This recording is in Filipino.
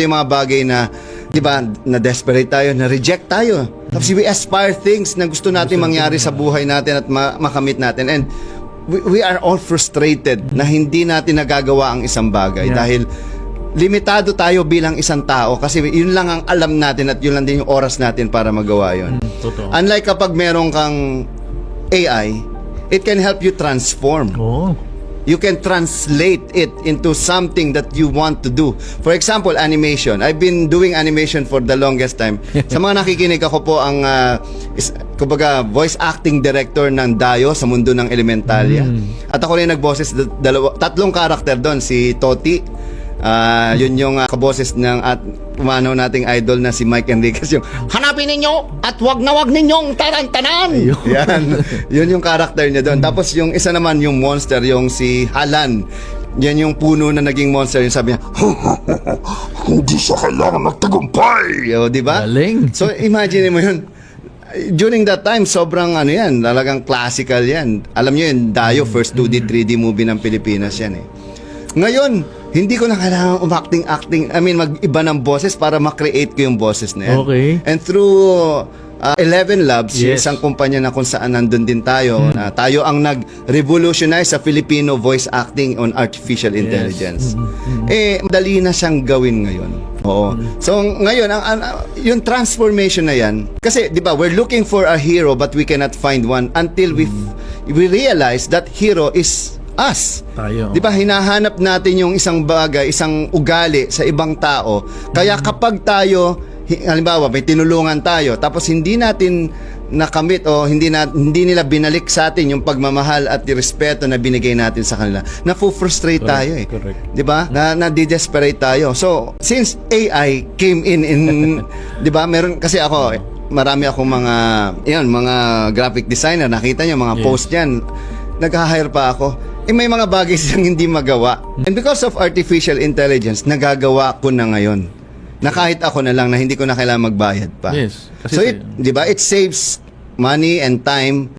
ito yung mga bagay na, di ba, na-desperate tayo, na-reject tayo. Tapos we aspire things na gusto natin mangyari sa buhay natin at makamit natin. And we are all frustrated na hindi natin nagagawa ang isang bagay dahil limitado tayo bilang isang tao kasi yun lang ang alam natin at yun lang din yung oras natin para magawa yun. Totoo. Unlike kapag meron kang AI, it can help you transform. Oo. You can translate it into something that you want to do. For example, animation. I've been doing animation for the longest time. Sa mga nakikinig, ako po ang kumbaga voice acting director ng Dayo sa mundo ng Elementalia. At ako rin nagboses tatlong karakter doon, si Toti. Yun yung kaboses ng at umanaw nating idol na si Mike Enriquez, yung hanapin ninyo at wag ninyong tarantanan. Yan. Yun yung karakter niya doon. Tapos yung isa naman yung monster, yung si Halan. Yan yung puno na naging monster. Yung sabi niya, hindi siya kailangan magtagumpay. O, di ba? Galing. So imagine mo yun. During that time, sobrang ano yan, talagang classical yan. Alam niyo yun, Dayo, first 2D, 3D movie ng Pilipinas yan eh. Ngayon, hindi ko na kailangan umacting-acting, mag-iba ng boses para ma-create ko yung boses na yan. Okay. And through 11 Labs, Yes. isang kumpanya na kung saan nandun din tayo, na tayo ang nag-revolutionize sa Filipino voice acting on artificial intelligence. Madali na siyang gawin ngayon. Oo. So ngayon, yung transformation na yan, kasi di ba, we're looking for a hero but we cannot find one until we realize that hero is us. Tayo. Di ba, hinahanap natin yung isang bagay, isang ugali sa ibang tao. Kaya kapag tayo, halimbawa, may tinulungan tayo, tapos hindi natin nakamit o hindi nila binalik sa atin yung pagmamahal at yung respeto na binigay natin sa kanila, nafu-frustrate tayo eh. Correct. Di ba? Na-desperate tayo. So, since AI came in di ba, meron kasi ako, marami akong mga graphic designer, nakita nyo, mga post yan, nag-hire pa ako. May mga bagay siyang hindi magawa. And because of artificial intelligence, nagagawa ko na ngayon. Na kahit ako na lang na hindi ko na kailangan magbayad pa. Yes. Kasi So, di ba, it saves money and time.